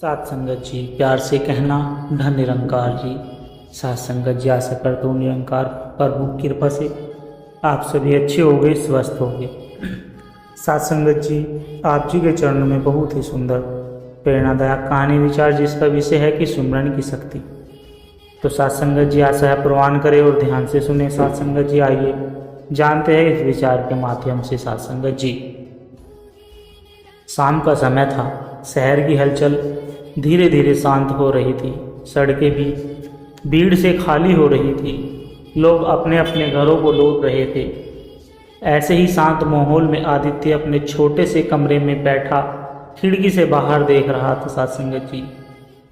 सात संगत जी, प्यार से कहना धन निरंकार जी। सात संगत जी, आशा करता हूँ निरंकार प्रभु की कृपा से आप सभी अच्छे होंगे, स्वस्थ होंगे। सात संगत जी, आप जी के चरणों में बहुत ही सुंदर प्रेरणादायक कहानी विचार जिसका विषय है कि सुमरन की शक्ति। तो सात संगत जी, आशा है प्रवान करें और ध्यान से सुने। सात संगत जी, आइए जानते हैं इस विचार के माध्यम से। सात संगत जी, शाम का समय था। शहर की हलचल धीरे धीरे शांत हो रही थी। सड़कें भी भीड़ से खाली हो रही थी। लोग अपने अपने घरों को लौट रहे थे। ऐसे ही शांत माहौल में आदित्य अपने छोटे से कमरे में बैठा खिड़की से बाहर देख रहा था। सात संगत जी,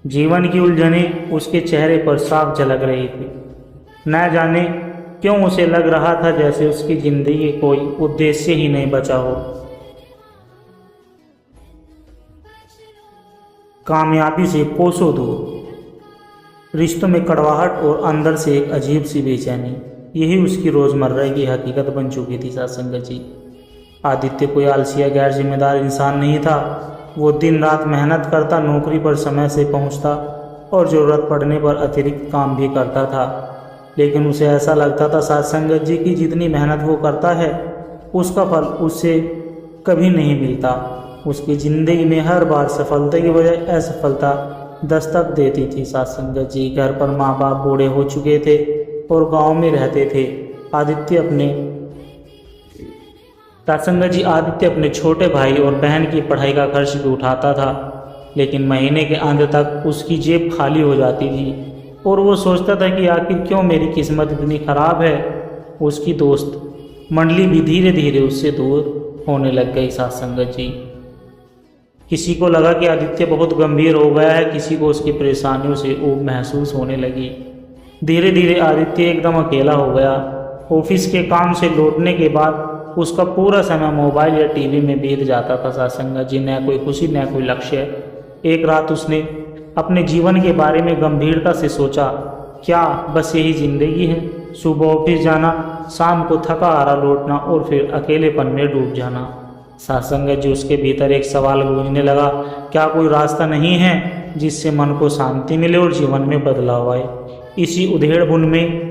जीवन की उलझनें उसके चेहरे पर साफ झलक रही थी। न जाने क्यों उसे लग रहा था जैसे उसकी जिंदगी कोई उद्देश्य ही नहीं बचा हो। कामयाबी से कोसों दूर, रिश्तों में कड़वाहट और अंदर से एक अजीब सी बेचैनी, यही उसकी रोज़मर्रा की हकीकत बन चुकी थी। सात संगत जी, आदित्य कोई आलसी या गैर जिम्मेदार इंसान नहीं था। वो दिन रात मेहनत करता, नौकरी पर समय से पहुंचता और ज़रूरत पड़ने पर अतिरिक्त काम भी करता था। लेकिन उसे ऐसा लगता था सात संगत जी की जितनी मेहनत वो करता है उसका फल उससे कभी नहीं मिलता। उसकी ज़िंदगी में हर बार सफलता की बजाय असफलता दस्तक देती थी। सात संगत जी, घर पर माँ बाप बूढ़े हो चुके थे और गांव में रहते थे। आदित्य अपने छोटे भाई और बहन की पढ़ाई का खर्च भी उठाता था, लेकिन महीने के अंत तक उसकी जेब खाली हो जाती थी और वो सोचता था कि आखिर क्यों मेरी किस्मत इतनी ख़राब है। उसकी दोस्त मंडली भी धीरे धीरे उससे दूर होने लग गई। सात संगत जी, किसी को लगा कि आदित्य बहुत गंभीर हो गया है, किसी को उसकी परेशानियों से ऊब महसूस होने लगी। धीरे धीरे आदित्य एकदम अकेला हो गया। ऑफिस के काम से लौटने के बाद उसका पूरा समय मोबाइल या टीवी में बीत जाता था। सात संगत जी, न कोई खुशी न कोई लक्ष्य। एक रात उसने अपने जीवन के बारे में गंभीरता से सोचा, क्या बस यही जिंदगी है? सुबह ऑफिस जाना, शाम को थका हारा लौटना और फिर अकेलेपन में डूब जाना। सात संगत जी, उसके भीतर एक सवाल गूंजने लगा, क्या कोई रास्ता नहीं है जिससे मन को शांति मिले और जीवन में बदलाव आए? इसी उधेड़-बुन में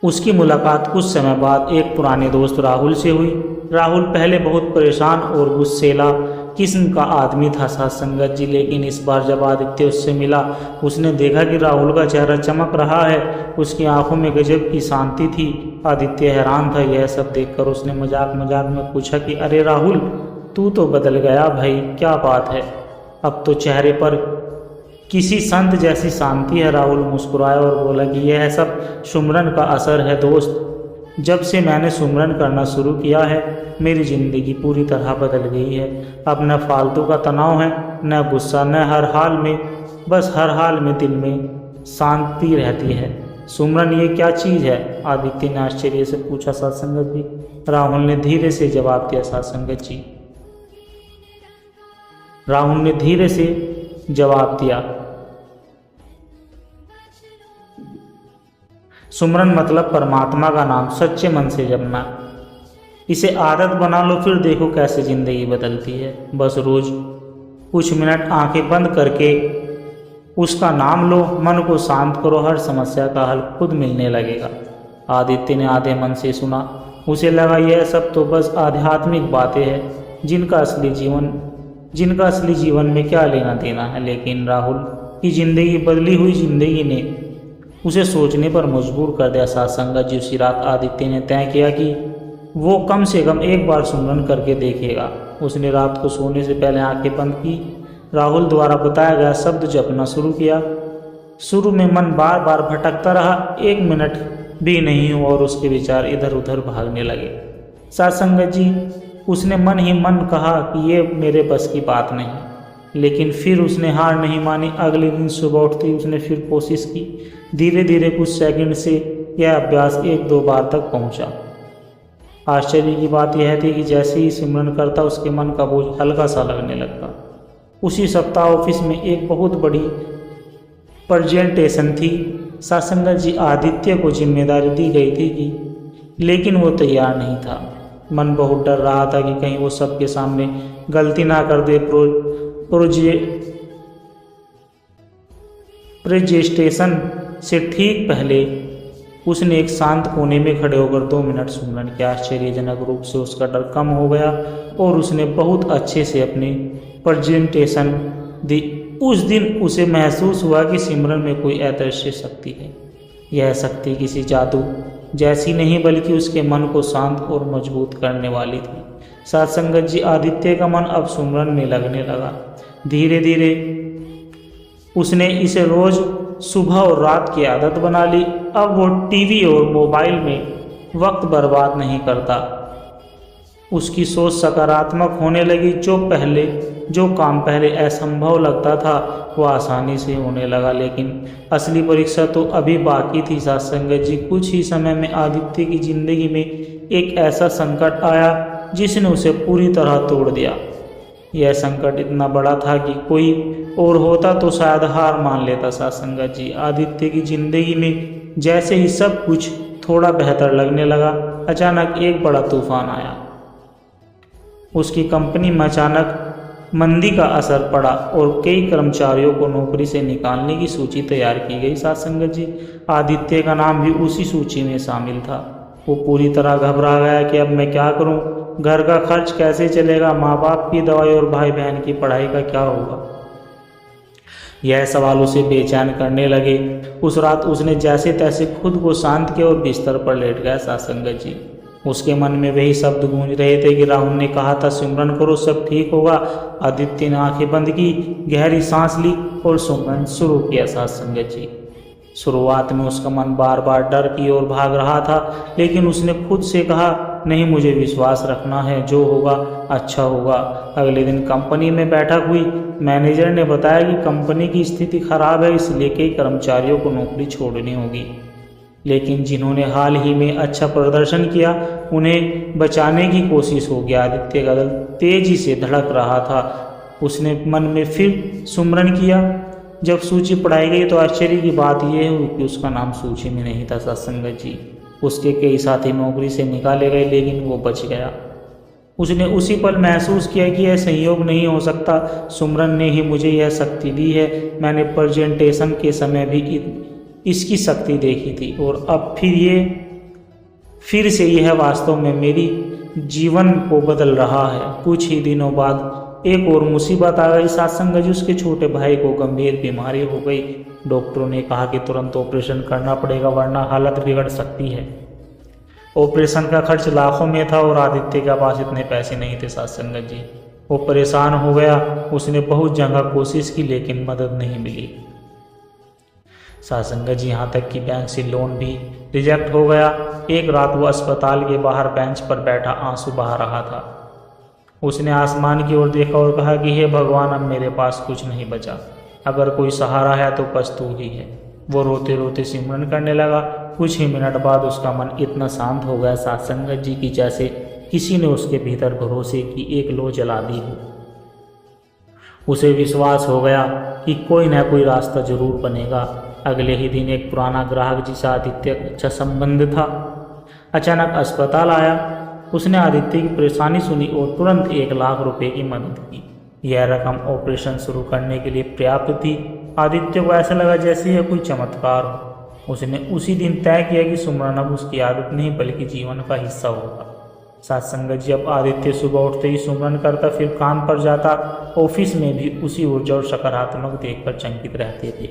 उसकी मुलाकात कुछ समय बाद एक पुराने दोस्त राहुल से हुई। राहुल पहले बहुत परेशान और गुस्सैला किस्म का आदमी था सात संगत जी, लेकिन इस बार जब आदित्य उससे मिला उसने देखा कि राहुल का चेहरा चमक रहा है। उसकी आंखों में गजब की शांति थी। आदित्य हैरान था। यह सब देखकर उसने मजाक मजाक में पूछा कि अरे राहुल, तू तो बदल गया भाई, क्या बात है? अब तो चेहरे पर किसी संत जैसी शांति है। राहुल मुस्कुराया और बोला कि यह सब सुमरन का असर है दोस्त। जब से मैंने सुमरन करना शुरू किया है मेरी ज़िंदगी पूरी तरह बदल गई है। अब न फालतू का तनाव है, न गुस्सा, न हर हाल में, बस हर हाल में दिल में शांति रहती है। सुमरन ये क्या चीज़ है? आदित्य ने आश्चर्य से पूछा। सात संगत जी, राहुल ने धीरे से जवाब दिया। सात संगत जी, राहुल ने धीरे से जवाब दिया, सुमरन मतलब परमात्मा का नाम सच्चे मन से जपना। इसे आदत बना लो, फिर देखो कैसे ज़िंदगी बदलती है। बस रोज़ कुछ मिनट आंखें बंद करके उसका नाम लो, मन को शांत करो, हर समस्या का हल खुद मिलने लगेगा। आदित्य ने आधे मन से सुना। उसे लगा यह सब तो बस आध्यात्मिक बातें हैं जिनका असली जीवन में क्या लेना देना है। लेकिन राहुल की ज़िंदगी, बदली हुई ज़िंदगी ने उसे सोचने पर मजबूर कर दिया। सात संगत जी, उसी रात आदित्य ने तय किया कि वो कम से कम एक बार सुमरन करके देखेगा। उसने रात को सोने से पहले आंखें बंद की, राहुल द्वारा बताया गया शब्द जपना शुरू किया। शुरू में मन बार बार भटकता रहा, 1 मिनट भी नहीं हुआ और उसके विचार इधर उधर भागने लगे। सात संगत जी, उसने मन ही मन कहा कि ये मेरे बस की बात नहीं। लेकिन फिर उसने हार नहीं मानी। अगले दिन सुबह उठते उसने फिर कोशिश की। धीरे धीरे कुछ सेकंड से यह अभ्यास 1-2 बार तक पहुंचा। आश्चर्य की बात यह थी कि जैसे ही सिमरन करता उसके मन का बोझ हल्का सा लगने लगता। उसी सप्ताह ऑफिस में एक बहुत बड़ी प्रेजेंटेशन थी। सात संगत जी, आदित्य को जिम्मेदारी दी गई थी कि लेकिन वो तैयार नहीं था। मन बहुत डर रहा था कि कहीं वो सबके सामने गलती ना कर दे। प्रेजेंटेशन से ठीक पहले उसने एक शांत कोने में खड़े होकर 2 मिनट सुमरन के आश्चर्यजनक रूप से उसका डर कम हो गया और उसने बहुत अच्छे से अपनी प्रेजेंटेशन दी। उस दिन उसे महसूस हुआ कि सिमरन में कोई अदृश्य शक्ति है। यह शक्ति किसी जादू जैसी नहीं बल्कि उसके मन को शांत और मजबूत करने वाली थी। साथ संगत जी, आदित्य का मन अब सिमरन में लगने लगा। धीरे धीरे उसने इसे रोज सुबह और रात की आदत बना ली। अब वो टीवी और मोबाइल में वक्त बर्बाद नहीं करता। उसकी सोच सकारात्मक होने लगी। जो काम पहले असंभव लगता था वो आसानी से होने लगा। लेकिन असली परीक्षा तो अभी बाकी थी। साथ संगत जी, कुछ ही समय में आदित्य की जिंदगी में एक ऐसा संकट आया जिसने उसे पूरी तरह तोड़ दिया। यह संकट इतना बड़ा था कि कोई और होता तो शायद हार मान लेता। साथ संगत जी, आदित्य की जिंदगी में जैसे ही सब कुछ थोड़ा बेहतर लगने लगा, अचानक एक बड़ा तूफान आया। उसकी कंपनी में अचानक मंदी का असर पड़ा और कई कर्मचारियों को नौकरी से निकालने की सूची तैयार की गई। साथ संगत जी, आदित्य का नाम भी उसी सूची में शामिल था। वो पूरी तरह घबरा गया कि अब मैं क्या करूं, घर का खर्च कैसे चलेगा, माँ बाप की दवाई और भाई बहन की पढ़ाई का क्या होगा। यह सवाल उसे बेचैन करने लगे। उस रात उसने जैसे तैसे खुद को शांत किया और बिस्तर पर लेट गया। साथ संगत जी, उसके मन में वही शब्द गूंज रहे थे कि राहुल ने कहा था, सिमरन करो सब ठीक होगा। आदित्य ने आंखें बंद की, गहरी सांस ली और सुमरन शुरू किया। साथ संगत जी, शुरुआत में उसका मन बार बार डर की ओर भाग रहा था, लेकिन उसने खुद से कहा, नहीं, मुझे विश्वास रखना है, जो होगा अच्छा होगा। अगले दिन कंपनी में बैठक हुई। मैनेजर ने बताया कि कंपनी की स्थिति खराब है, इसलिए कई कर्मचारियों को नौकरी छोड़नी होगी। लेकिन जिन्होंने हाल ही में अच्छा प्रदर्शन किया उन्हें बचाने की कोशिश होगी। आदित्य का दिल तेजी से धड़क रहा था। उसने मन में फिर सुमरन किया। जब सूची पढ़ाई गई तो आश्चर्य की बात यह हुई कि उसका नाम सूची में नहीं था। सत्संगत जी, उसके कई साथी नौकरी से निकाले गए, लेकिन वो बच गया। उसने उसी पल महसूस किया कि यह संयोग नहीं हो सकता। सुमरन ने ही मुझे यह शक्ति दी है। मैंने प्रेजेंटेशन के समय भी इसकी शक्ति देखी थी और अब फिर से यह वास्तव में मेरी जीवन को बदल रहा है। कुछ ही दिनों बाद एक और मुसीबत आ गई। सत्संग जी, उसके छोटे भाई को गंभीर बीमारी हो गई। डॉक्टरों ने कहा कि तुरंत ऑपरेशन करना पड़ेगा वरना हालत बिगड़ सकती है। ऑपरेशन का खर्च लाखों में था और आदित्य के पास इतने पैसे नहीं थे। सत्संग जी, वो परेशान हो गया। उसने बहुत जगह कोशिश की लेकिन मदद नहीं मिली। सत्संग जी, यहाँ तक कि बैंक से लोन भी रिजेक्ट हो गया। एक रात वो अस्पताल के बाहर बेंच पर बैठा आंसू बहा रहा था। उसने आसमान की ओर देखा और कहा कि हे भगवान, अब मेरे पास कुछ नहीं बचा। अगर कोई सहारा है तो बस तू ही है। वो रोते रोते सिमरन करने लगा। कुछ ही मिनट बाद उसका मन इतना शांत हो गया सत्संगत जी की जैसे किसी ने उसके भीतर भरोसे की एक लौ जला दी हो। उसे विश्वास हो गया कि कोई न कोई रास्ता जरूर बनेगा। अगले ही दिन एक पुराना ग्राहक जिसे आदित्य का अच्छा संबंध था अचानक अस्पताल आया। उसने आदित्य की परेशानी सुनी और तुरंत 1 लाख रुपए की मदद की। यह रकम ऑपरेशन शुरू करने के लिए पर्याप्त थी। आदित्य को ऐसा लगा जैसे यह कोई चमत्कार हो। उसने उसी दिन तय किया कि सुमरन अब उसकी आदत नहीं बल्कि जीवन का हिस्सा होगा। सत्संग जी, अब आदित्य सुबह उठते ही सुमरन करता, फिर काम पर जाता। ऑफिस में भी उसी ऊर्जा और सकारात्मक देखकर चंकित रहते थे।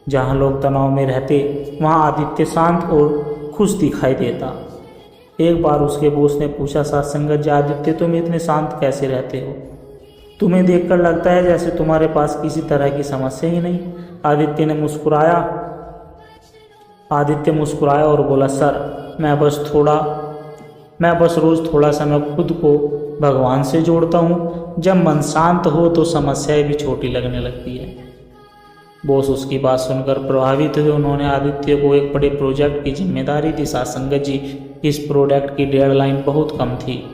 जहाँ लोग तनाव में रहते वहाँ आदित्य शांत और खुश दिखाई देता। एक बार उसके बॉस ने पूछा, सत्संगत जी, आदित्य तुम इतने शांत कैसे रहते हो? तुम्हें देखकर लगता है जैसे तुम्हारे पास किसी तरह की समस्या ही नहीं। आदित्य मुस्कुराया और बोला, सर, मैं बस रोज थोड़ा समय खुद को भगवान से जोड़ता हूँ। जब मन शांत हो तो समस्याएं भी छोटी लगने लगती है। बॉस उसकी बात सुनकर प्रभावित हुए। उन्होंने आदित्य को एक बड़े प्रोजेक्ट की जिम्मेदारी दी। सत्संगत जी, इस प्रोजेक्ट की डेडलाइन बहुत कम थी।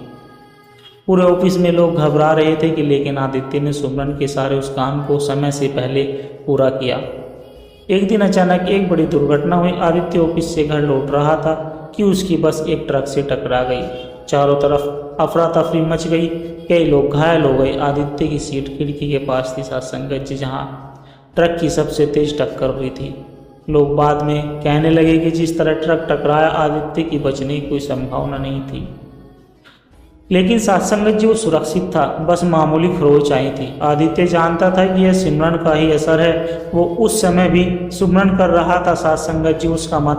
पूरे ऑफिस में लोग घबरा रहे थे लेकिन आदित्य ने सुमरन के सारे उस काम को समय से पहले पूरा किया। एक दिन अचानक एक बड़ी दुर्घटना हुई। आदित्य ऑफिस से घर लौट रहा था कि उसकी बस एक ट्रक से टकरा गई। चारों तरफ अफरा तफरी मच गई। कई लोग घायल हो गए। आदित्य की सीट खिड़की के पास थी साथ संगत जी, जहाँ ट्रक की सबसे तेज टक्कर हुई थी। लोग बाद में कहने लगे कि जिस तरह ट्रक टकराया, आदित्य की बचने की कोई संभावना नहीं थी। लेकिन सात्संगत जी वो सुरक्षित था, बस मामूली खरोच आई थी। आदित्य जानता था कि यह सिमरन का ही असर है। वो उस समय भी सुमरन कर रहा था सात्संगत जी। उसका मन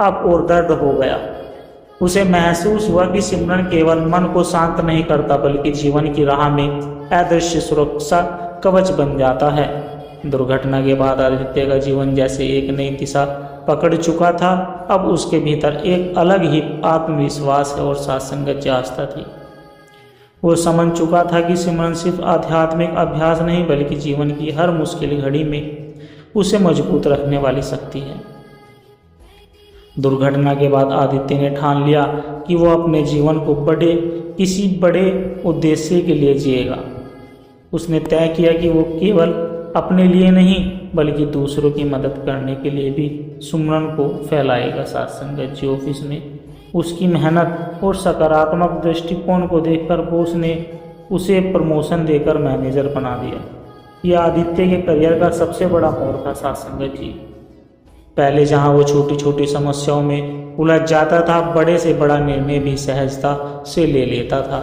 अब और दर्द हो गया। उसे महसूस हुआ कि सिमरन केवल मन को शांत नहीं करता, बल्कि जीवन की राह में अदृश्य सुरक्षा कवच बन जाता है। दुर्घटना के बाद आदित्य का जीवन जैसे एक नई दिशा पकड़ चुका था। अब उसके भीतर एक अलग ही आत्मविश्वास और सात्संगत आस्था थी। वो समझ चुका था कि सिमरन सिर्फ आध्यात्मिक अभ्यास नहीं, बल्कि जीवन की हर मुश्किल घड़ी में उसे मजबूत रखने वाली शक्ति है। दुर्घटना के बाद आदित्य ने ठान लिया कि वो अपने जीवन को किसी बड़े उद्देश्य के लिए जिएगा। उसने तय किया कि वो केवल अपने लिए नहीं, बल्कि दूसरों की मदद करने के लिए भी सुमरन को फैलाएगा। सात्संगत जी ऑफिस में उसकी मेहनत और सकारात्मक दृष्टिकोण को देखकर बॉस ने उसे प्रमोशन देकर मैनेजर बना दिया। यह आदित्य के करियर का सबसे बड़ा मोड़ था सात्संगत जी। पहले जहां वो छोटी छोटी समस्याओं में उलझ जाता था, बड़े से बड़ा निर्णय भी सहजता से ले लेता था।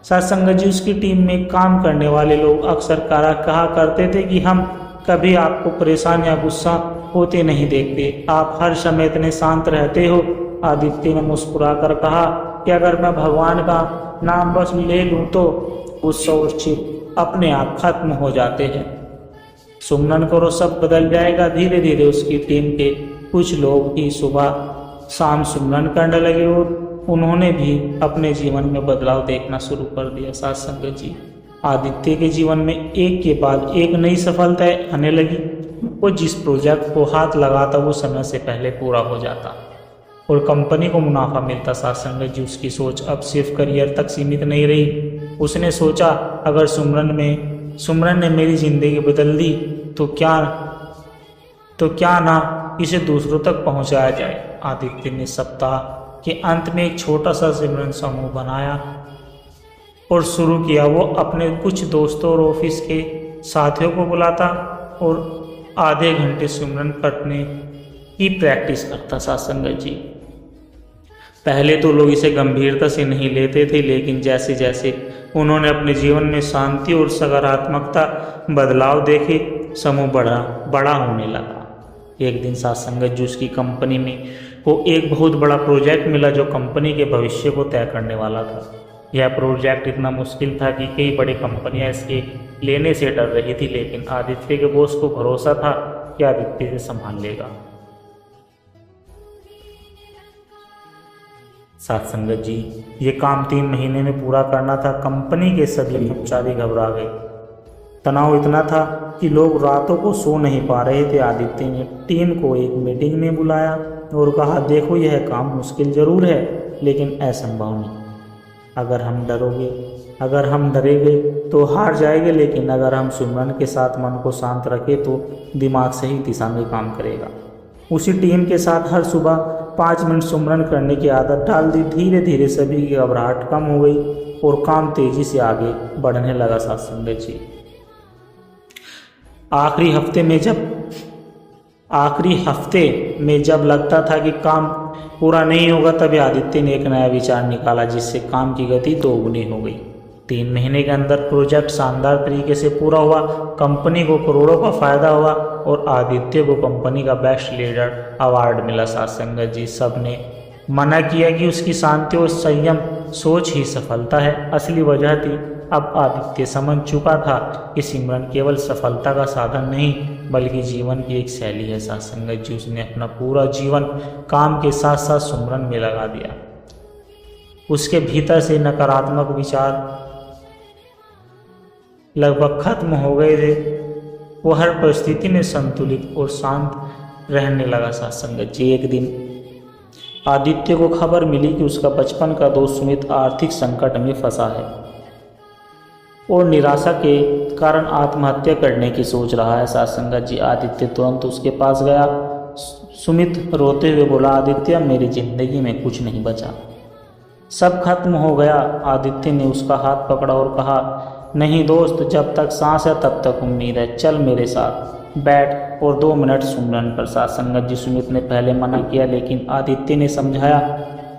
सात्संगत जी उसकी टीम में काम करने वाले लोग अक्सर कहा करते थे कि हम कभी आपको परेशान या गुस्सा होते नहीं देखते, आप हर समय इतने शांत रहते हो। आदित्य ने मुस्कुराकर कहा कि अगर मैं भगवान का नाम बस ले लूँ तो गुस्सा और चिढ़ अपने आप खत्म हो जाते हैं। सुमरन करो सब बदल जाएगा। धीरे धीरे उसकी टीम के कुछ लोग भी सुबह शाम सुमरन करने लगे और उन्होंने भी अपने जीवन में बदलाव देखना शुरू कर दिया। सात्संगत जी आदित्य के जीवन में एक के बाद एक नई सफलता आने लगी। वो जिस प्रोजेक्ट को हाथ लगाता वो समय से पहले पूरा हो जाता और कंपनी को मुनाफा मिलता। सात्संगत जी उसकी सोच अब सिर्फ करियर तक सीमित नहीं रही। उसने सोचा, अगर सुमरन ने मेरी जिंदगी बदल दी तो क्या ना इसे दूसरों तक पहुंचाया जाए। आदित्य ने सप्ताह के अंत में एक छोटा सा सिमरन समूह बनाया और शुरू किया। वो अपने कुछ दोस्तों और ऑफिस के साथियों को बुलाता और आधे घंटे सिमरन करने की प्रैक्टिस करता। सात्संगत जी पहले तो लोग इसे गंभीरता से नहीं लेते थे, लेकिन जैसे जैसे उन्होंने अपने जीवन में शांति और सकारात्मकता बदलाव देखे, समूह बड़ा होने लगा। एक दिन सात्संगत जी उसकी कंपनी में को एक बहुत बड़ा प्रोजेक्ट मिला जो कंपनी के भविष्य को तय करने वाला था। यह प्रोजेक्ट इतना मुश्किल था कि कई बड़ी कंपनियां इसके लेने से डर रही थी, लेकिन आदित्य के बॉस को भरोसा था कि आदित्य से संभाल लेगा। सात्संगत जी ये काम 3 महीने में पूरा करना था। कंपनी के सभी कर्मचारी घबरा गए। तनाव इतना था कि लोग रातों को सो नहीं पा रहे थे। आदित्य ने टीम को एक मीटिंग में बुलाया और कहा, देखो यह काम मुश्किल जरूर है, लेकिन असंभव नहीं। अगर हम डरेंगे तो हार जाएंगे, लेकिन अगर हम सुमरन के साथ मन को शांत रखें तो दिमाग सही दिशा में काम करेगा। उसी टीम के साथ हर सुबह 5 मिनट सुमरन करने की आदत डाल दी। धीरे धीरे सभी की घबराहट कम हो गई और काम तेजी से आगे बढ़ने लगा। सात्संगत जी आखिरी हफ्ते में जब लगता था कि काम पूरा नहीं होगा, तभी आदित्य ने एक नया विचार निकाला जिससे काम की गति दोगुनी हो गई। 3 महीने के अंदर प्रोजेक्ट शानदार तरीके से पूरा हुआ। कंपनी को करोड़ों का फायदा हुआ और आदित्य को कंपनी का बेस्ट लीडर अवार्ड मिला। सात्संगत जी सब ने मना किया कि उसकी शांति और संयम सोच ही सफलता है। असली वजह थी, अब आदित्य समझ चुका था कि सिमरन केवल सफलता का साधन नहीं, बल्कि जीवन की एक शैली है। सात्संगत जी उसने अपना पूरा जीवन काम के साथ साथ सुमरन में लगा दिया। उसके भीतर से नकारात्मक विचार लगभग खत्म हो गए थे। वो हर परिस्थिति में संतुलित और शांत रहने लगा। सात्संगत जी एक दिन आदित्य को खबर मिली कि उसका बचपन का दोस्त सुमित आर्थिक संकट में फंसा है और निराशा के कारण आत्महत्या करने की सोच रहा है। सात्संगत जी आदित्य तुरंत उसके पास गया। सुमित रोते हुए बोला, आदित्य मेरी जिंदगी में कुछ नहीं बचा, सब खत्म हो गया। आदित्य ने उसका हाथ पकड़ा और कहा, नहीं दोस्त, जब तक सांस है तब तक उम्मीद है, चल मेरे साथ बैठ और 2 मिनट सुमिरन कर। साथ संगत जी, सुमित ने पहले मना किया लेकिन आदित्य ने समझाया।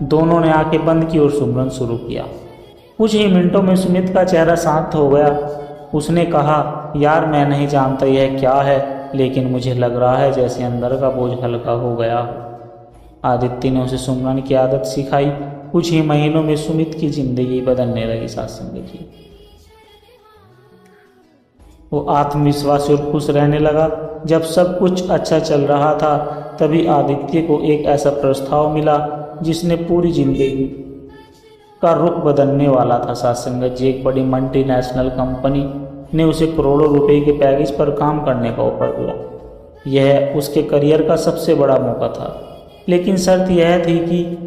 दोनों ने आंखें बंद की और सुमिरन शुरू किया। कुछ ही मिनटों में सुमित का चेहरा शांत हो गया। उसने कहा, यार मैं नहीं जानता यह क्या है, लेकिन मुझे लग रहा है जैसे अंदर का बोझ हल्का हो गया हो। आदित्य ने उसे सुमिरन की आदत सिखाई। कुछ ही महीनों में सुमित की जिंदगी बदलने लगी। साथ संगत जी, वो आत्मविश्वासी और खुश रहने लगा। जब सब कुछ अच्छा चल रहा था तभी आदित्य को एक ऐसा प्रस्ताव मिला जिसने पूरी जिंदगी का रुख बदलने वाला था। साथ संगत जी, एक बड़ी मल्टीनेशनल कंपनी ने उसे करोड़ों रुपए के पैकेज पर काम करने का ऑफर दिया। यह उसके करियर का सबसे बड़ा मौका था, लेकिन शर्त यह थी कि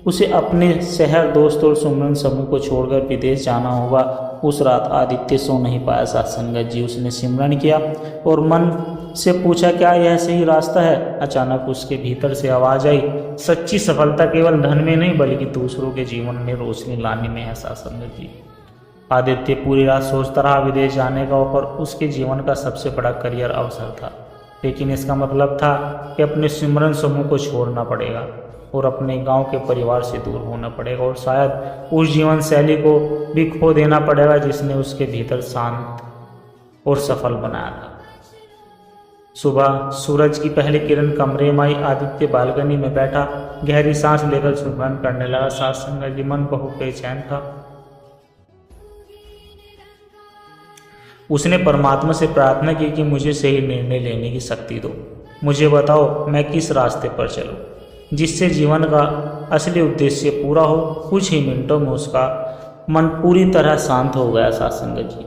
उसे अपने शहर, दोस्त और सुमिरन समूह को छोड़कर विदेश जाना होगा। उस रात आदित्य सो नहीं पाया। साथ संगत जी, उसने सिमरन किया और मन से पूछा, क्या यह सही रास्ता है। अचानक उसके भीतर से आवाज आई, सच्ची सफलता केवल धन में नहीं बल्कि दूसरों के जीवन में रोशनी लाने में है। साथ संगत जी, आदित्य पूरी रात सोचता रहा। विदेश जाने का ऑफर उसके जीवन का सबसे बड़ा करियर अवसर था, लेकिन इसका मतलब था कि अपने सिमरन समूह को छोड़ना पड़ेगा और अपने गांव के परिवार से दूर होना पड़ेगा और शायद उस जीवन शैली को भी खो देना पड़ेगा जिसने उसके भीतर शांत और सफल बनाया था। सुबह सूरज की पहली किरण कमरे में आई। आदित्य बालकनी में बैठा गहरी सांस लेकर सुमिरन करने लगा। साथ संगत जी, मन बहुत बेचैन था। उसने परमात्मा से प्रार्थना की कि मुझे सही निर्णय लेने की शक्ति दो। मुझे बताओ मैं किस रास्ते पर चलूं जिससे जीवन का असली उद्देश्य पूरा हो। कुछ ही मिनटों में उसका मन पूरी तरह शांत हो गया। साथ संगत जी,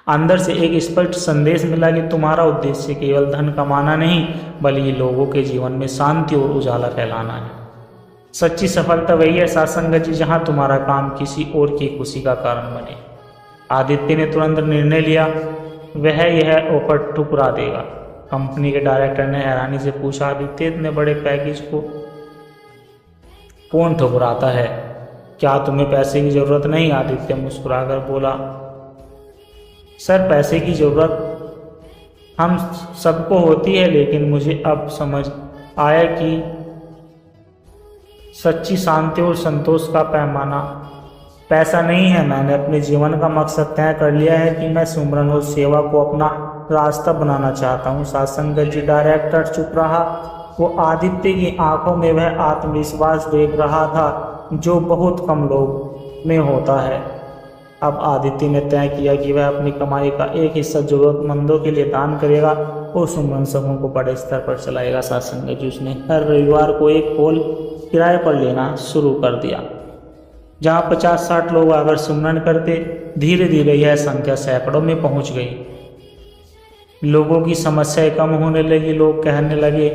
अंदर से एक स्पष्ट संदेश मिला कि तुम्हारा उद्देश्य केवल धन कमाना नहीं बल्कि लोगों के जीवन में शांति और उजाला फैलाना है। सच्ची सफलता वही है साथ संगत जी, जहां तुम्हारा काम किसी और की खुशी का कारण बने। आदित्य ने तुरंत निर्णय लिया, वह यह ऑफर ठुकरा देगा। कंपनी के डायरेक्टर ने हैरानी से पूछा, आदित्य इतने बड़े पैकेज को कौन ठुकराता है? क्या तुम्हें पैसे की जरूरत नहीं? आदित्य मुस्कुराकर बोला, सर पैसे की जरूरत हम सबको होती है, लेकिन मुझे अब समझ आया कि सच्ची शांति और संतोष का पैमाना पैसा नहीं है। मैंने अपने जीवन का मकसद तय कर लिया है कि मैं सुमिरन और सेवा को अपना रास्ता बनाना चाहता हूँ। साथ संगत जी, डायरेक्टर चुप रहा। वो आदित्य की आंखों में वह आत्मविश्वास देख रहा था जो बहुत कम लोग में होता है। अब आदित्य ने तय किया कि वह अपनी कमाई का एक हिस्सा जरूरतमंदों के लिए दान करेगा और सुमिरन समूह को बड़े स्तर पर चलाएगा। साथ संगत जी, उसने हर रविवार को एक हॉल किराए पर लेना शुरू कर दिया जहां 50-60 लोग आकर सुमिरन करते। धीरे धीरे यह संख्या सैकड़ों में पहुंच गई। लोगों की समस्याएं कम होने लगी। लोग कहने लगे,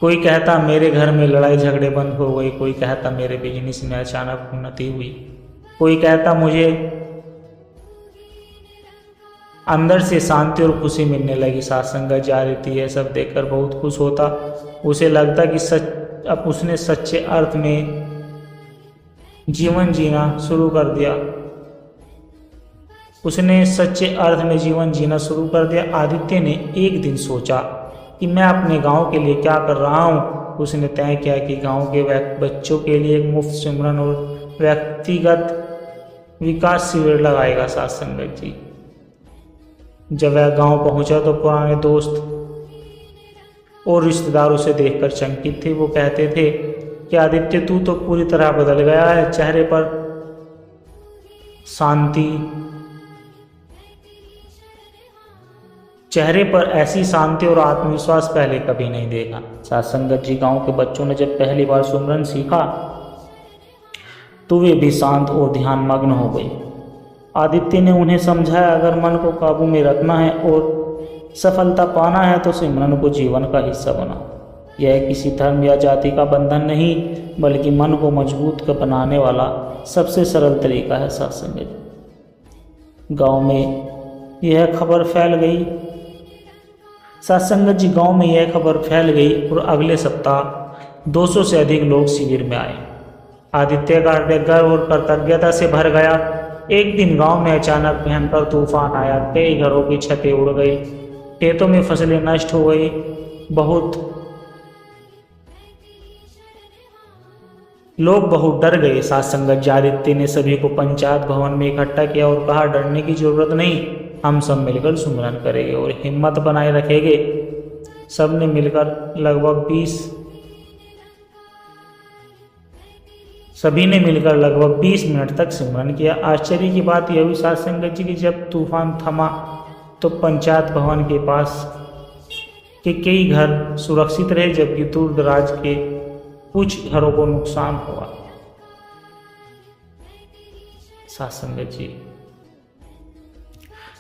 कोई कहता मेरे घर में लड़ाई झगड़े बंद हो गई, कोई कहता मेरे बिजनेस में अचानक उन्नति हुई, कोई कहता मुझे अंदर से शांति और खुशी मिलने लगी। साथ संगत जा रही थी, यह सब देखकर बहुत खुश होता। उसे लगता कि अब उसने सच्चे अर्थ में जीवन जीना शुरू कर दिया। उसने सच्चे अर्थ में जीवन जीना शुरू कर दिया। आदित्य ने एक दिन सोचा कि मैं अपने गांव के लिए क्या कर रहा हूं। उसने तय किया कि गांव के बच्चों के लिए एक मुफ्त सिमरन और व्यक्तिगत विकास शिविर लगाएगा। साथ संगत जी, जब वह गांव पहुंचा तो पुराने दोस्त और रिश्तेदार उसे देखकर चकित थे। वो कहते थे कि आदित्य तू तो पूरी तरह बदल गया है। चेहरे पर ऐसी शांति और आत्मविश्वास पहले कभी नहीं देखा। साथ संगत जी, गांव के बच्चों ने जब पहली बार सुमिरन सीखा तो वे भी शांत और ध्यान मग्न हो गए। आदित्य ने उन्हें समझाया, अगर मन को काबू में रखना है और सफलता पाना है तो सिमरन को जीवन का हिस्सा बनाओ। यह किसी धर्म या जाति का बंधन नहीं बल्कि मन को मजबूत बनाने वाला सबसे सरल तरीका है। साथ संगत, गांव में यह खबर फैल गई सत्संगत जी, गांव में यह खबर फैल गई और अगले सप्ताह 200 से अधिक लोग शिविर में आए। आदित्य का हृदय गर्व और कृतज्ञता से भर गया। एक दिन गांव में अचानक भयंकर तूफान आया। कई घरों की छतें उड़ गई, खेतों में फसलें नष्ट हो गई। लोग बहुत डर गए। सत्संगत जी, आदित्य ने सभी को पंचायत भवन में इकट्ठा किया और कहा, डरने की जरूरत नहीं, हम सब मिलकर सुमिरन करेंगे और हिम्मत बनाए रखेंगे। सबने मिलकर सभी ने मिलकर लगभग 20 मिनट तक सिमरन किया। आश्चर्य की बात यह हुई सत्संगत जी की जब तूफान थमा तो पंचायत भवन के पास के कई घर सुरक्षित रहे, जबकि दूर दराज के कुछ घरों को नुकसान हुआ। सत्संगत जी,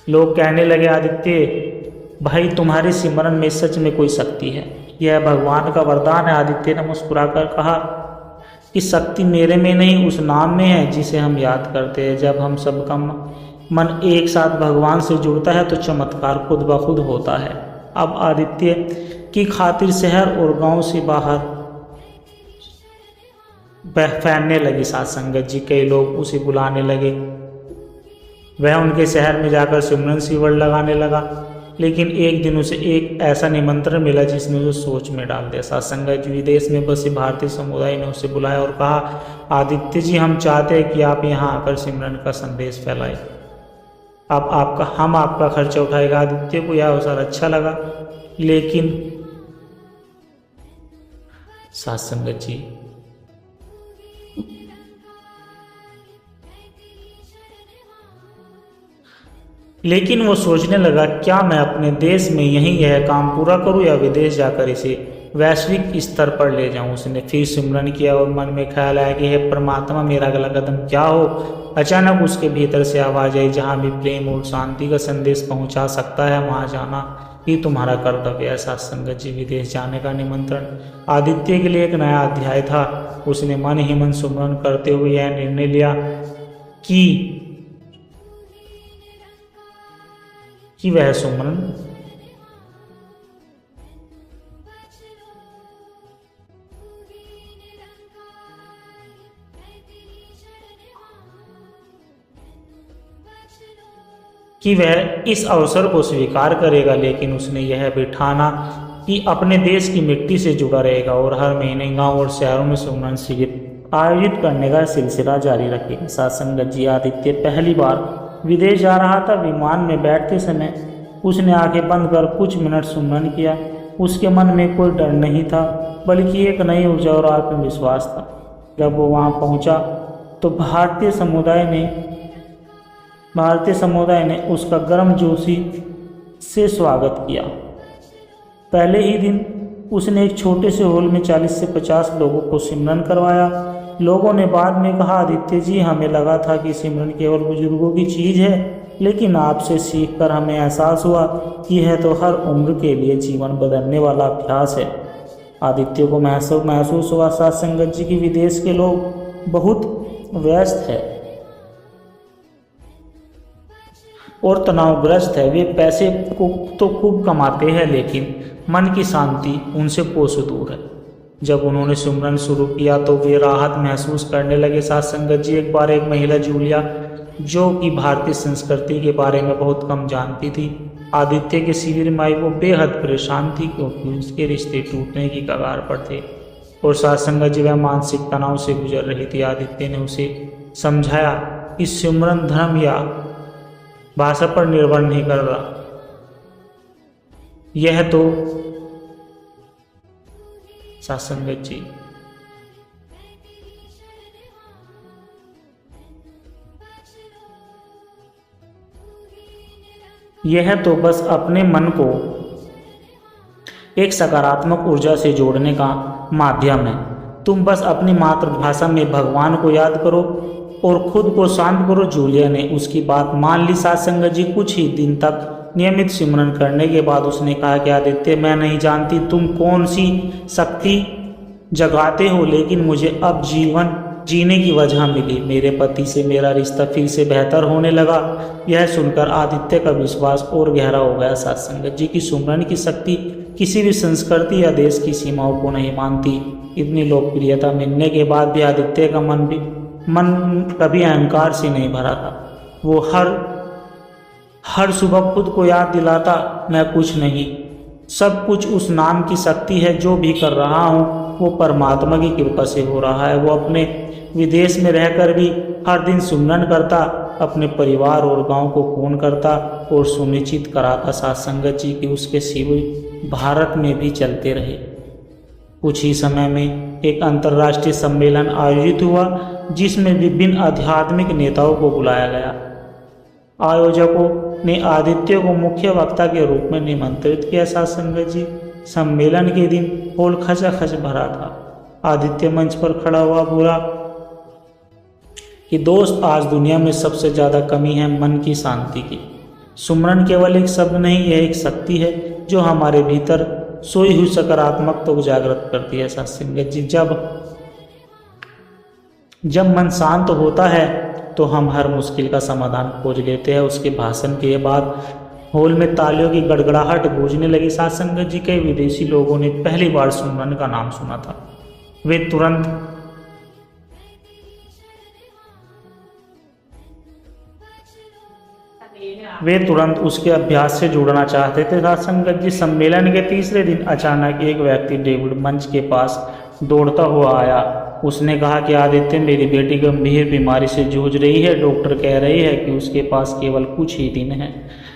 लोग कहने लगे, आदित्य भाई, तुम्हारे सिमरन में सच में कोई शक्ति है, यह भगवान का वरदान है। आदित्य ने मुस्कुराकर कहा कि शक्ति मेरे में नहीं, उस नाम में है जिसे हम याद करते हैं। जब हम सबका मन एक साथ भगवान से जुड़ता है तो चमत्कार खुद ब खुद होता है। अब आदित्य की खातिर शहर और गांव से बाहर फैलने लगी सत्संगत जी। कई लोग उसे बुलाने लगे। वह उनके शहर में जाकर सिमरन शिविर लगाने लगा। लेकिन एक दिन उसे एक ऐसा निमंत्रण मिला जिसने उसे सोच में डाल दिया। सत्संगत जी, विदेश में बसे भारतीय समुदाय ने उसे बुलाया और कहा, आदित्य जी, हम चाहते हैं कि आप यहाँ आकर सिमरन का संदेश फैलाएं। अब हम आपका खर्चा उठाएगा। आदित्य को यह अवसर अच्छा लगा, लेकिन सत्संगत जी, लेकिन वो सोचने लगा, क्या मैं अपने देश में यहीं यह काम पूरा करूं या विदेश जाकर इसे वैश्विक स्तर पर ले जाऊं। उसने फिर सिमरन किया और मन में ख्याल आया कि हे परमात्मा, मेरा अगला कदम क्या हो। अचानक उसके भीतर से आवाज आई, जहां भी प्रेम और शांति का संदेश पहुंचा सकता है वहां जाना ही तुम्हारा कर्तव्य है। सत्संगत जी, विदेश जाने का निमंत्रण आदित्य के लिए एक नया अध्याय था। उसने मन ही मन सिमरन करते हुए यह निर्णय लिया कि वह सुमरन इस अवसर को स्वीकार करेगा। लेकिन उसने यह भी ठाना कि अपने देश की मिट्टी से जुड़ा रहेगा और हर महीने गांव और शहरों में सुमरन शिविर आयोजित करने का सिलसिला जारी रखेगा। सत्संगत जी, आदित्य पहली बार विदेश जा रहा था। विमान में बैठते समय उसने आंखें बंद कर कुछ मिनट सुमरन किया। उसके मन में कोई डर नहीं था, बल्कि एक नई ऊर्जा और आत्मविश्वास था। जब वो वहां पहुंचा तो भारतीय समुदाय ने उसका गर्मजोशी से स्वागत किया। पहले ही दिन उसने एक छोटे से हॉल में 40 से 50 लोगों को सिमरन करवाया। लोगों ने बाद में कहा, आदित्य जी, हमें लगा था कि सिमरन केवल बुजुर्गों की चीज़ है, लेकिन आपसे सीखकर हमें एहसास हुआ कि यह तो हर उम्र के लिए जीवन बदलने वाला अभ्यास है। आदित्य को महसूस हुआ सत्संगत जी की विदेश के लोग बहुत व्यस्त है और तनावग्रस्त है। वे पैसे को तो खूब कमाते हैं, लेकिन मन की शांति उनसे कोसों दूर है। जब उन्होंने सिमरन शुरू किया तो वे राहत महसूस करने लगे। सत्संगत जी, एक बार एक महिला जूलिया, जो कि भारतीय संस्कृति के बारे में बहुत कम जानती थी, आदित्य के शिविर में आई। वो बेहद परेशान थी क्योंकि उसके रिश्ते टूटने की कगार पर थे और सत्संगत जी वह मानसिक तनाव से गुजर रही थी। आदित्य ने उसे समझाया कि सिमरन धर्म या भाषा पर निर्भर नहीं कर रहा, यह तो सत्संगत जी, यह तो बस अपने मन को एक सकारात्मक ऊर्जा से जोड़ने का माध्यम है। तुम बस अपनी मातृभाषा में भगवान को याद करो और खुद को शांत करो। जूलिया ने उसकी बात मान ली। सत्संगत जी, कुछ ही दिन तक नियमित सिमरन करने के बाद उसने कहा कि आदित्य, मैं नहीं जानती तुम कौन सी शक्ति जगाते हो, लेकिन मुझे अब जीवन जीने की वजह मिली। मेरे पति से मेरा रिश्ता फिर से बेहतर होने लगा। यह सुनकर आदित्य का विश्वास और गहरा हो गया। साथ संगत जी की सुमरन की शक्ति किसी भी संस्कृति या देश की सीमाओं को नहीं मानती। इतनी लोकप्रियता मिलने के बाद भी आदित्य का मन कभी अहंकार से नहीं भरा था। वो हर सुबह खुद को याद दिलाता, मैं कुछ नहीं, सब कुछ उस नाम की शक्ति है। जो भी कर रहा हूँ वो परमात्मा की कृपा से हो रहा है। वो अपने विदेश में रहकर भी हर दिन सुमरन करता, अपने परिवार और गांव को फोन करता और सुनिश्चित कराता साथ संगत जी कि उसके शिविर भारत में भी चलते रहे। कुछ ही समय में एक अंतर्राष्ट्रीय सम्मेलन आयोजित हुआ जिसमें विभिन्न आध्यात्मिक नेताओं को बुलाया गया। आयोजकों ने आदित्य को मुख्य वक्ता के रूप में निमंत्रित किया। साथ संगत जी सम्मेलन के दिन हॉल खचाखच भरा था। आदित्य मंच पर खड़ा हुआ बोला कि दोस्त, आज दुनिया में सबसे ज़्यादा कमी है मन की शांति की। सुमरन केवल एक शब्द नहीं, यह एक शक्ति है जो हमारे भीतर सोई हुई सकारात्मकता को जागृत करती है। साथ संगत जी जब मन शांत होता है तो हम हर मुश्किल का समाधान खोज लेते हैं। उसके भाषण के बाद हॉल में तालियों की गड़गड़ाहट गूंजने लगी। साथ संगत जी कई विदेशी लोगों ने पहली बार सुमरन का नाम सुना था। वे तुरंत उसके अभ्यास से जुड़ना चाहते थे। साथ संगत जी सम्मेलन के तीसरे दिन अचानक एक व्यक्ति डेविड मंच के पास दौड़ता हुआ आया। उसने कहा कि आदित्य, मेरी बेटी गंभीर बीमारी से जूझ रही है। डॉक्टर कह रही है कि उसके पास केवल कुछ ही दिन है।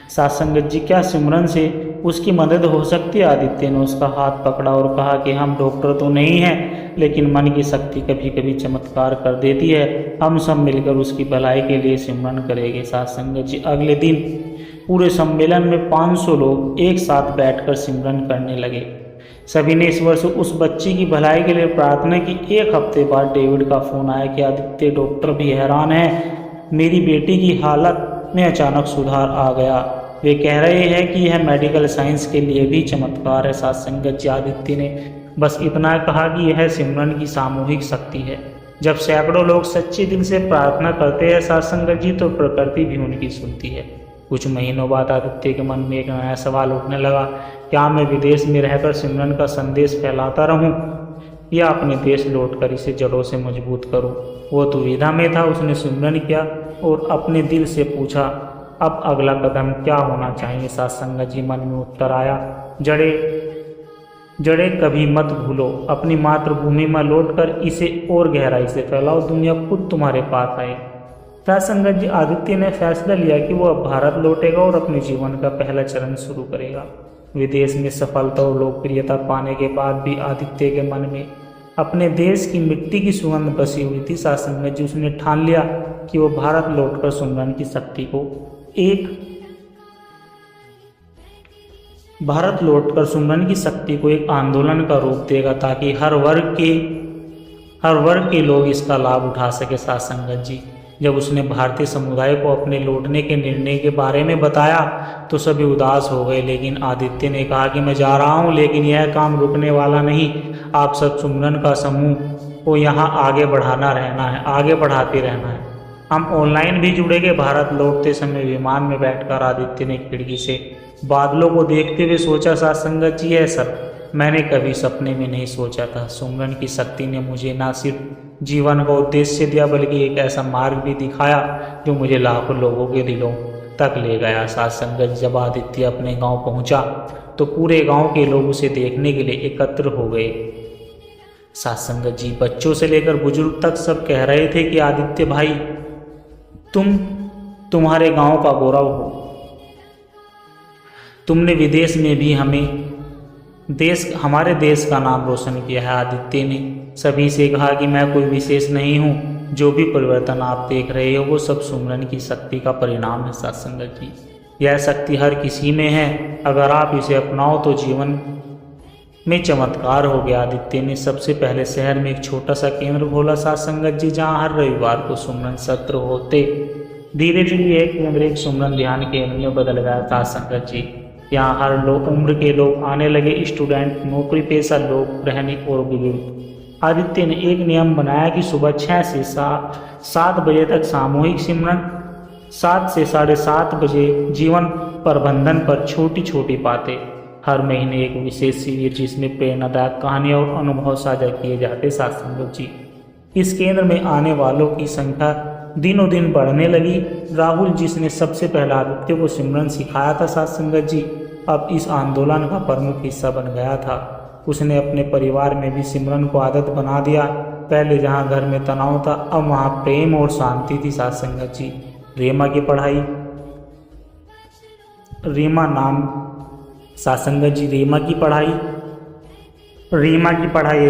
साथ संगत जी क्या सिमरन से उसकी मदद हो सकती है? आदित्य ने उसका हाथ पकड़ा और कहा कि हम डॉक्टर तो नहीं हैं, लेकिन मन की शक्ति कभी कभी चमत्कार कर देती है। हम सब मिलकर उसकी भलाई के लिए सिमरन करेंगे। साथ संगत जी अगले दिन पूरे सम्मेलन में 500 लोग एक साथ बैठकर सिमरन करने लगे। सभी ने ईश्वर से उस बच्ची की भलाई के लिए प्रार्थना की। एक हफ्ते बाद डेविड का फोन आया कि आदित्य, डॉक्टर भी हैरान है, मेरी बेटी की हालत में अचानक सुधार आ गया। वे कह रहे हैं कि यह मेडिकल साइंस के लिए भी चमत्कार है। साथ संगत जी आदित्य ने बस इतना कहा कि यह सिमरन की सामूहिक शक्ति है। जब सैकड़ों लोग सच्चे दिल से प्रार्थना करते हैं साथ संगत जी, तो प्रकृति भी उनकी सुनती है। कुछ महीनों बाद आदित्य के मन में एक नया सवाल उठने लगा, क्या मैं विदेश में रहकर सिमरन का संदेश फैलाता रहूं या अपने देश लौटकर इसे जड़ों से मजबूत करूं? वो दुविधा में था। उसने सिमरन किया और अपने दिल से पूछा, अब अगला कदम क्या होना चाहिए? साथ संगत जी मन में उत्तर आया, जड़ें कभी मत भूलो। अपनी मातृभूमि में लौटकर इसे और गहराई से फैलाओ, दुनिया खुद तुम्हारे पास आए। साथ संगत जी आदित्य ने फैसला लिया कि वो अब भारत लौटेगा और अपने जीवन का पहला चरण शुरू करेगा। विदेश में सफलता और लोकप्रियता पाने के बाद भी आदित्य के मन में अपने देश की मिट्टी की सुगंध बसी हुई थी। साथ संगत जी उसने ठान लिया कि वो भारत लौटकर सुमरन की शक्ति को एक आंदोलन का रूप देगा, ताकि हर वर्ग के लोग इसका लाभ उठा सके। साथ संगत जी जब उसने भारतीय समुदाय को अपने लौटने के निर्णय के बारे में बताया तो सभी उदास हो गए, लेकिन आदित्य ने कहा कि मैं जा रहा हूं, लेकिन यह काम रुकने वाला नहीं। आप सब सुमरन का समूह को यहाँ आगे बढ़ाते रहना है। हम ऑनलाइन भी जुड़ेंगे। भारत लौटते समय विमान में बैठकर आदित्य ने खिड़की से बादलों को देखते हुए सोचा, साथ संगत जी है सब मैंने कभी सपने में नहीं सोचा था। सुमरन की शक्ति ने मुझे न सिर्फ जीवन का उद्देश्य दिया, बल्कि एक ऐसा मार्ग भी दिखाया जो मुझे लाखों लोगों के दिलों तक ले गया। साथ संगत जब आदित्य अपने गांव पहुंचा तो पूरे गांव के लोग उसे देखने के लिए एकत्र हो गए। साथ संगत जी बच्चों से लेकर बुजुर्ग तक सब कह रहे थे कि आदित्य भाई, तुम्हारे गांव का गौरव हो। तुमने विदेश में भी हमारे देश का नाम रोशन किया है। आदित्य ने सभी से कहा कि मैं कोई विशेष नहीं हूँ, जो भी परिवर्तन आप देख रहे हो वो सब सुमरन की शक्ति का परिणाम है। साथ संगत जी यह शक्ति हर किसी में है, अगर आप इसे अपनाओ तो जीवन में चमत्कार हो गया। आदित्य ने सबसे पहले शहर में एक छोटा सा केंद्र खोला। साथ संगत जी जहाँ हर रविवार को सुमरन सत्र होते, धीरे धीरे यह केंद्र एक सुमरन ध्यान केंद्र में बदल गया। साथ संगत जी यहाँ हर उम्र के लोग आने लगे, स्टूडेंट, नौकरी पेशा लोग, गृहिणी और बुजुर्ग। आदित्य ने एक नियम बनाया कि सुबह 6 से 7 बजे तक सामूहिक सिमरन, 7 से 7:30 बजे जीवन प्रबंधन पर छोटी छोटी बातें। हर महीने एक विशेष शिविर जिसमें प्रेरणादायक कहानियाँ और अनुभव साझा किए जाते। साथ संगत जी, इस केंद्र में आने वालों की संख्या दिनों दिन बढ़ने लगी। राहुल, जिसने सबसे पहले आदित्य को सिमरन सिखाया था, साथ संगत जी, अब इस आंदोलन का प्रमुख हिस्सा बन गया था। उसने अपने परिवार में भी सिमरन को आदत बना दिया। पहले जहाँ घर में तनाव था, अब वहाँ प्रेम और शांति थी। साथ संगत जी, रीमा की पढ़ाई, रीमा नाम, साथ संगत जी, रीमा की पढ़ाई,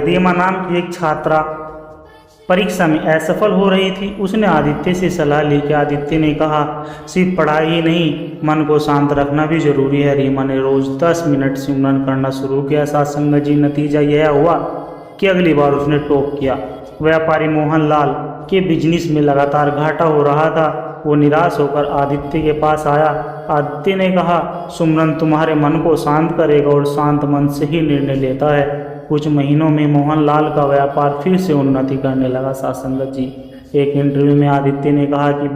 रीमा नाम की एक छात्रा परीक्षा में असफल हो रही थी। उसने आदित्य से सलाह ली कि आदित्य ने कहा, सिर्फ पढ़ाई ही नहीं, मन को शांत रखना भी जरूरी है। रीमा ने रोज 10 मिनट सिमरन करना शुरू किया। साथ संगत जी, नतीजा यह हुआ कि अगली बार उसने टॉप किया। व्यापारी मोहनलाल के बिजनेस में लगातार घाटा हो रहा था। वो निराश होकर आदित्य के पास आया। आदित्य ने कहा, सिमरन तुम्हारे मन को शांत करेगा और शांत मन से ही निर्णय लेता है। कुछ महीनों में मोहनलाल का व्यापार फिर से उन्नति करने लगा। साथ संगत जी, एक इंटरव्यू में आदित्य ने कहा कि मैं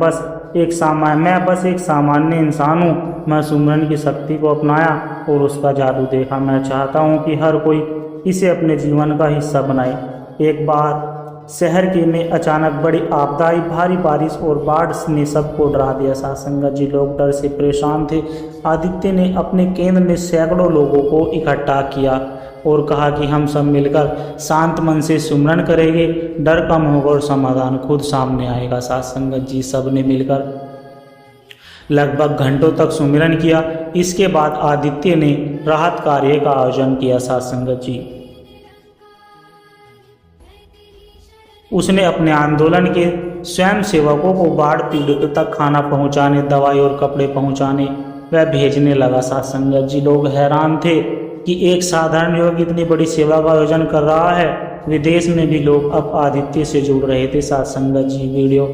बस एक सामान्य इंसान हूँ। मैं सिमरन की शक्ति को अपनाया और उसका जादू देखा। मैं चाहता हूँ कि हर कोई इसे अपने जीवन का हिस्सा बनाए। एक बार शहर के में अचानक बड़ी आपदा आई। भारी बारिश और बाढ़ ने सबको डरा दिया। साथ संगत जी, लोग डर से परेशान थे। आदित्य ने अपने केंद्र में सैकड़ों लोगों को इकट्ठा किया और कहा कि हम सब मिलकर शांत मन से सिमरन करेंगे, डर कम होगा और समाधान खुद सामने आएगा। साथ संगत जी, सब ने मिलकर लगभग घंटों तक सिमरन किया। इसके बाद आदित्य ने राहत कार्य का आयोजन किया। साथ संगत जी, उसने अपने आंदोलन के स्वयं सेवकों को बाढ़ पीड़ितों तक खाना पहुंचाने, दवाई और कपड़े पहुंचाने व भेजने लगा। साथ संगत जी, लोग हैरान थे कि एक साधारण युवक इतनी बड़ी सेवा का आयोजन कर रहा है। विदेश में भी लोग अब आदित्य से जुड़ रहे थे। साथ संगत जी, वीडियो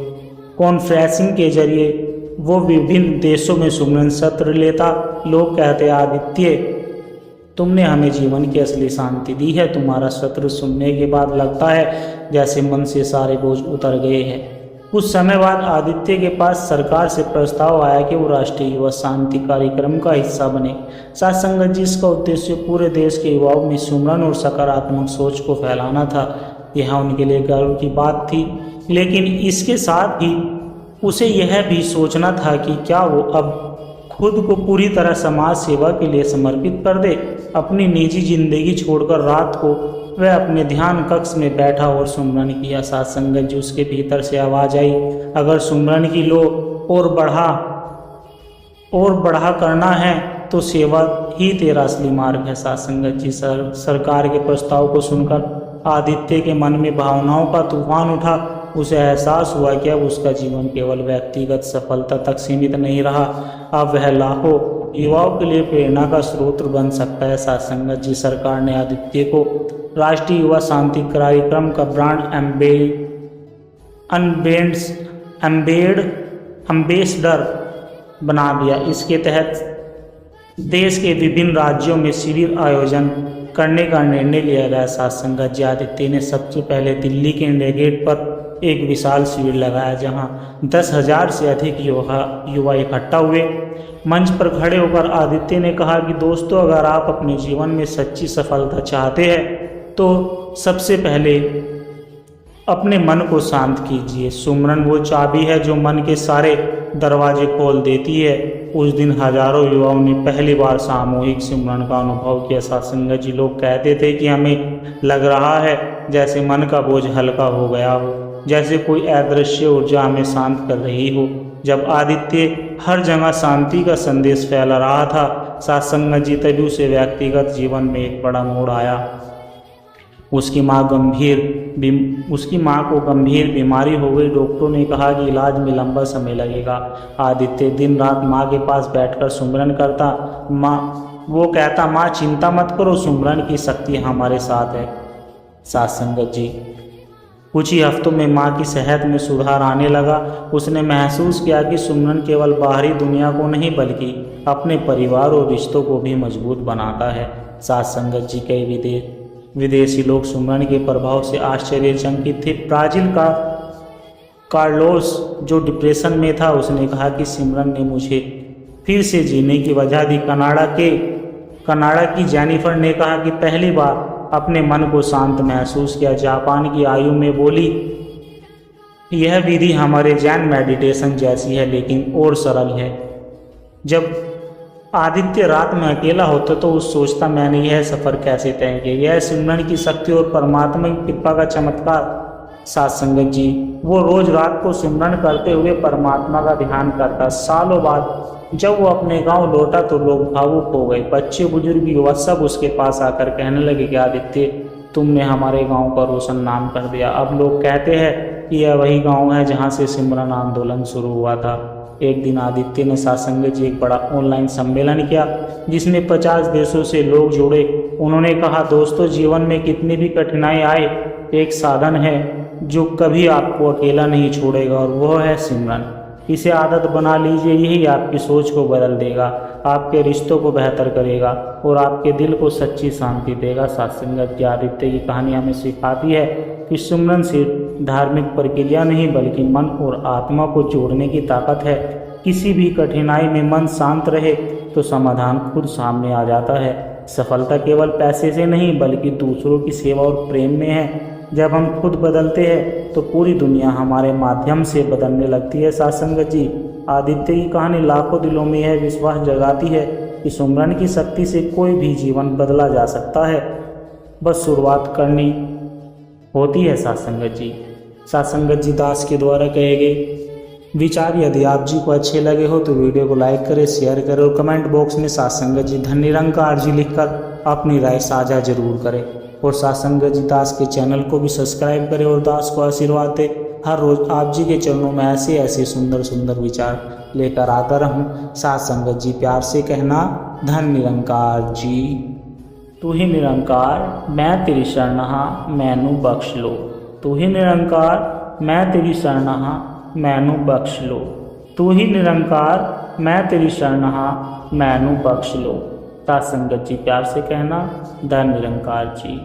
कॉन्फ्रेंसिंग के जरिए वो विभिन्न देशों में सिमरन सत्र लेता। लोग कहते, आदित्य, तुमने हमें जीवन की असली शांति दी है। तुम्हारा सत्र सुनने के बाद लगता है जैसे मन से सारे बोझ उतर गए हैं। कुछ समय बाद आदित्य के पास सरकार से प्रस्ताव आया कि वो राष्ट्रीय युवा शांति कार्यक्रम का हिस्सा बने। साथ संगत जी, इसका उद्देश्य पूरे देश के युवाओं में सिमरन और सकारात्मक सोच को फैलाना था। यह उनके लिए गर्व की बात थी, लेकिन इसके साथ ही उसे यह भी सोचना था कि क्या वो अब खुद को पूरी तरह समाज सेवा के लिए समर्पित कर दे। अपनी निजी जिंदगी छोड़कर रात को वह अपने ध्यान कक्ष में बैठा और सिमरन किया। साथ संगत जी, उसके भीतर से आवाज आई, अगर सिमरन की लो और बढ़ा करना है तो सेवा ही तेरा असली मार्ग है। साथ संगत जी, सरकार के प्रस्ताव को सुनकर आदित्य के मन में भावनाओं का तूफान उठा। उसे एहसास हुआ कि अब उसका जीवन केवल व्यक्तिगत सफलता तक सीमित नहीं रहा, अब वह लाखों युवाओं के लिए प्रेरणा का स्रोत बन सकता है। साथ संगत जी, सरकार ने आदित्य को राष्ट्रीय युवा शांति कार्यक्रम का ब्रांड एम्बेसडर बना दिया। इसके तहत देश के विभिन्न राज्यों में शिविर आयोजन करने का निर्णय लिया गया। साथ संगत जी, आदित्य ने सबसे पहले दिल्ली के इंडिया गेट पर एक विशाल शिविर लगाया, जहां 10,000 से अधिक युवा इकट्ठा हुए। मंच पर खड़े होकर आदित्य ने कहा कि दोस्तों, अगर आप अपने जीवन में सच्ची सफलता चाहते हैं तो सबसे पहले अपने मन को शांत कीजिए। सिमरन वो चाबी है जो मन के सारे दरवाजे खोल देती है। उस दिन हजारों युवाओं ने पहली बार सामूहिक सिमरन का अनुभव किया। साथ संगत जी, लोग कहते थे कि हमें लग रहा है जैसे मन का बोझ हल्का हो गया हो, जैसे कोई अदृश्य ऊर्जा हमें शांत कर रही हो। जब आदित्य हर जगह शांति का संदेश फैला रहा था, साथ संगत जी, तभी उसे व्यक्तिगत जीवन में एक बड़ा मोड़ आया। उसकी माँ को गंभीर बीमारी हो गई। डॉक्टरों ने कहा कि इलाज में लंबा समय लगेगा। आदित्य दिन रात माँ के पास बैठकर सिमरन करता। वो कहता, माँ चिंता मत करो, सिमरन की शक्ति हमारे साथ है। साथ संगत जी, कुछ ही हफ्तों में माँ की सेहत में सुधार आने लगा। उसने महसूस किया कि सिमरन केवल बाहरी दुनिया को नहीं बल्कि अपने परिवार और रिश्तों को भी मजबूत बनाता है। साथ संगत जी, विदेशी लोग सिमरन के प्रभाव से आश्चर्यचकित थे। ब्राज़ील का कार्लोस जो डिप्रेशन में था, उसने कहा कि सिमरन ने मुझे फिर से जीने की वजह दी। कनाडा की जेनिफर ने कहा कि पहली बार अपने मन को शांत महसूस किया। जापान की आयु में बोली, यह विधि हमारे जैन मेडिटेशन जैसी है लेकिन और सरल है। जब आदित्य रात में अकेला होता तो उस सोचता मैंने यह सफ़र कैसे तय किया। यह सिमरन की शक्ति और परमात्मा की कृपा का चमत्कार। साथ संगत जी, वो रोज रात को सिमरन करते हुए परमात्मा का ध्यान करता। सालों बाद जब वो अपने गांव लौटा तो लोग भावुक हो गए। बच्चे बुजुर्ग युवा सब उसके पास आकर कहने लगे कि आदित्य, तुमने हमारे गांव का रोशन नाम कर दिया। अब लोग कहते हैं कि यह वही गांव है जहां से सिमरन आंदोलन शुरू हुआ था। एक दिन आदित्य ने सात्संगत जी एक बड़ा ऑनलाइन सम्मेलन किया जिसमें 50 देशों से लोग जुड़े। उन्होंने कहा, दोस्तों, जीवन में कितनी भी कठिनाई आए, एक साधन है जो कभी आपको अकेला नहीं छोड़ेगा और वह है सिमरन। इसे आदत बना लीजिए, यही आपकी सोच को बदल देगा, आपके रिश्तों को बेहतर करेगा और आपके दिल को सच्ची शांति देगा। सत्संगत की आदित्य की कहानी हमें सिखाती है कि सिमरन सिर्फ धार्मिक प्रक्रिया नहीं बल्कि मन और आत्मा को जोड़ने की ताकत है। किसी भी कठिनाई में मन शांत रहे तो समाधान खुद सामने आ जाता है। सफलता केवल पैसे से नहीं बल्कि दूसरों की सेवा और प्रेम में है। जब हम खुद बदलते हैं तो पूरी दुनिया हमारे माध्यम से बदलने लगती है। सत्संगत जी, आदित्य की कहानी लाखों दिलों में यह विश्वास जगाती है कि सिमरन की शक्ति से कोई भी जीवन बदला जा सकता है, बस शुरुआत करनी होती है। सत्संगत जी, सत्संगत जी दास के द्वारा कहे गए विचार यदि आप जी को अच्छे लगे हो तो वीडियो को लाइक करें, शेयर करें और कमेंट बॉक्स में सत्संगत जी धन निरंकार जी लिखकर अपनी राय साझा जरूर करें। और सत्संगत जी दास के चैनल को भी सब्सक्राइब करें और दास को आशीर्वाद दें। हर रोज आप जी के चरणों में ऐसे ऐसे सुंदर सुंदर विचार लेकर आता रहूं। सत्संगत जी, प्यार से कहना, धन निरंकार जी। तू ही निरंकार मैं तेरी शरणहा मैनू बख्श लो। तू ही निरंकार मैं तेरी शरणहा मैनू बख्श लो। तू ही निरंकार मैं तेरी शरणहा मैनू बख्श लो। सत्संगत जी, प्यार से कहना, धन निरंकार जी।